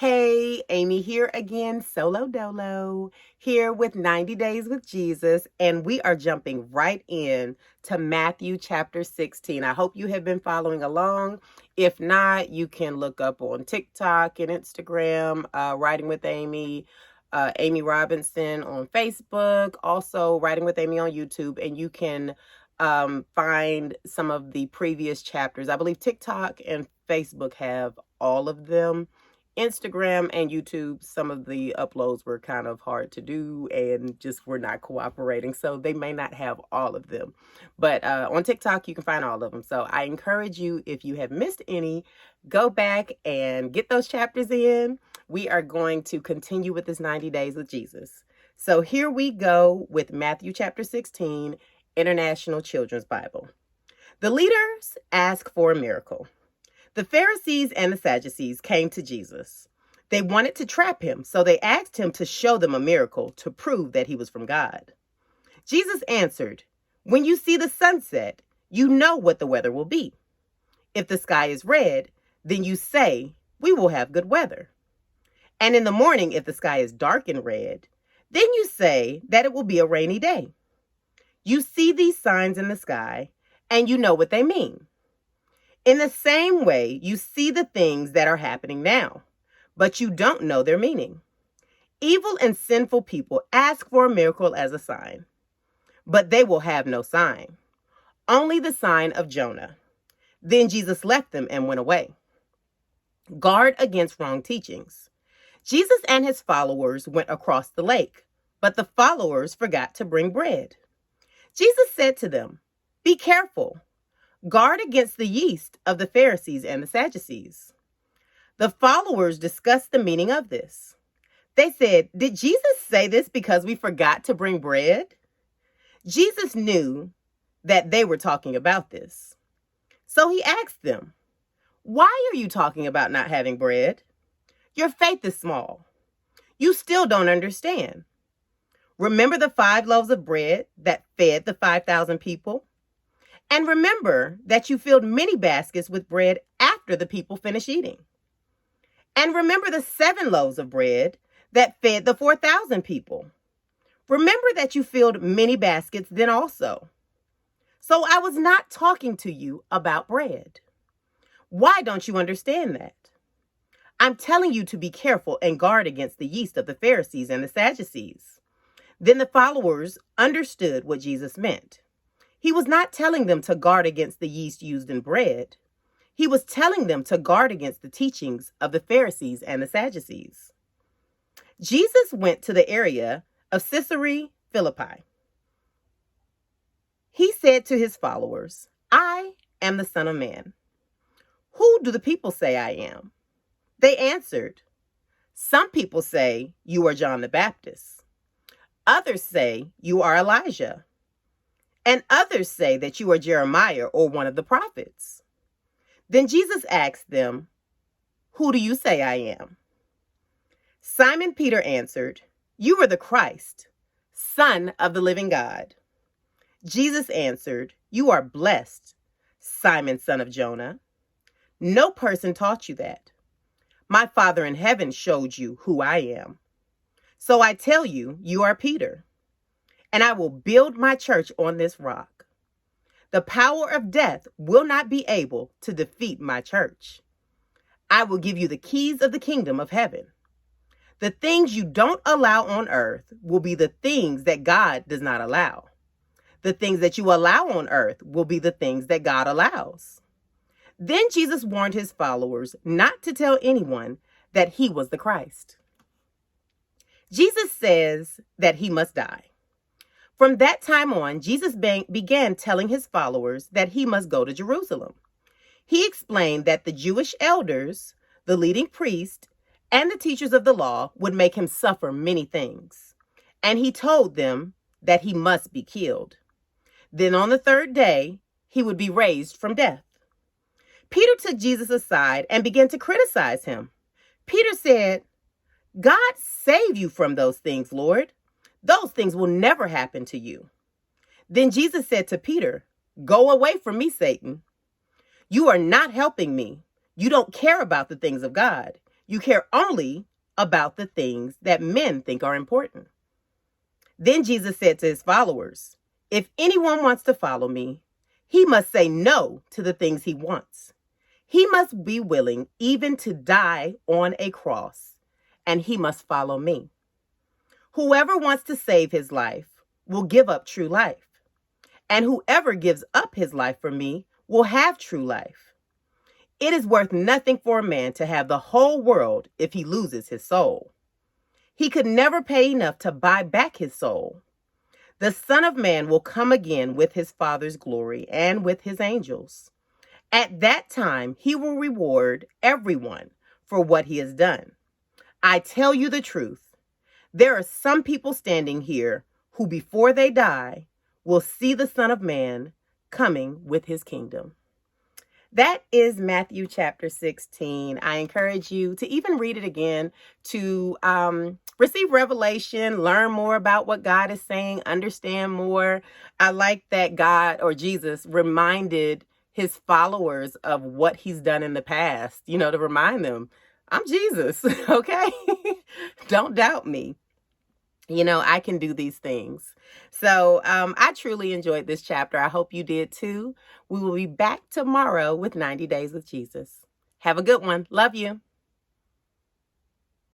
Hey, Amy here again, solo dolo, here with 90 Days with Jesus, and we are jumping right in to Matthew chapter 16. I hope you have been following along. If not, you can look up on TikTok and Instagram, Writing with Amy, Amy Robinson on Facebook, also Writing with Amy on YouTube, and you can find some of the previous chapters. I believe TikTok and Facebook have all of them. Instagram and YouTube, some of the uploads were kind of hard to do and just were not cooperating. So they may not have all of them. But on TikTok, you can find all of them. So I encourage you, if you have missed any, go back and get those chapters in. We are going to continue with this 90 Days with Jesus. So here we go with Matthew chapter 16, International Children's Bible. The leaders ask for a miracle. The Pharisees and the Sadducees came to Jesus. They wanted to trap him, so they asked him to show them a miracle to prove that he was from God. Jesus answered, "When you see the sunset, you know what the weather will be. If the sky is red, then you say, 'We will have good weather.' And in the morning, if the sky is dark and red, then you say that it will be a rainy day. You see these signs in the sky, and you know what they mean. In the same way, you see the things that are happening now, but you don't know their meaning. Evil and sinful people ask for a miracle as a sign, but they will have no sign, only the sign of Jonah." Then Jesus left them and went away. Guard against wrong teachings. Jesus and his followers went across the lake, but the followers forgot to bring bread. Jesus said to them, "Be careful. Guard against the yeast of the Pharisees and the Sadducees." The followers discussed the meaning of this. They said, "Did Jesus say this because we forgot to bring bread?" Jesus knew that they were talking about this. So he asked them, "Why are you talking about not having bread? Your faith is small. You still don't understand. Remember the 5 loaves of bread that fed the 5,000 people? And remember that you filled many baskets with bread after the people finished eating. And remember the 7 loaves of bread that fed the 4,000 people. Remember that you filled many baskets then also. So I was not talking to you about bread. Why don't you understand that? I'm telling you to be careful and guard against the yeast of the Pharisees and the Sadducees." Then the followers understood what Jesus meant. He was not telling them to guard against the yeast used in bread. He was telling them to guard against the teachings of the Pharisees and the Sadducees. Jesus went to the area of Caesarea Philippi. He said to his followers, "I am the Son of Man. Who do the people say I am?" They answered, "Some people say you are John the Baptist. Others say you are Elijah. And others say that you are Jeremiah or one of the prophets." Then Jesus asked them, "Who do you say I am?" Simon Peter answered, "You are the Christ, Son of the living God." Jesus answered, "You are blessed, Simon, son of Jonah. No person taught you that. My Father in heaven showed you who I am. So I tell you, you are Peter, and I will build my church on this rock. The power of death will not be able to defeat my church. I will give you the keys of the kingdom of heaven. The things you don't allow on earth will be the things that God does not allow. The things that you allow on earth will be the things that God allows." Then Jesus warned his followers not to tell anyone that he was the Christ. Jesus says that he must die. From that time on, Jesus began telling his followers that he must go to Jerusalem. He explained that the Jewish elders, the leading priests, and the teachers of the law would make him suffer many things. And he told them that he must be killed. Then on the 3rd day, he would be raised from death. Peter took Jesus aside and began to criticize him. Peter said, "God save you from those things, Lord. Those things will never happen to you." Then Jesus said to Peter, "Go away from me, Satan. You are not helping me. You don't care about the things of God. You care only about the things that men think are important. Then Jesus said to his followers, if anyone wants to follow me, he must say no to the things he wants. He must be willing even to die on a cross, and he must follow me. Whoever wants to save his life will give up true life, and whoever gives up his life for me will have true life. It is worth nothing for a man to have the whole world if he loses his soul. He could never pay enough to buy back his soul. The Son of Man will come again with his Father's glory and with his angels. At that time, he will reward everyone for what he has done. I tell you the truth. There are some people standing here who, before they die, will see the Son of Man coming with his kingdom. That is Matthew chapter 16. I encourage you to even read it again to receive revelation, learn more about what God is saying, understand more. I like that God or Jesus reminded his followers of what he's done in the past, to remind them, I'm Jesus, okay? Don't doubt me. I can do these things. So I truly enjoyed this chapter. I hope you did too. We will be back tomorrow with 90 Days with Jesus. Have a good one. Love you.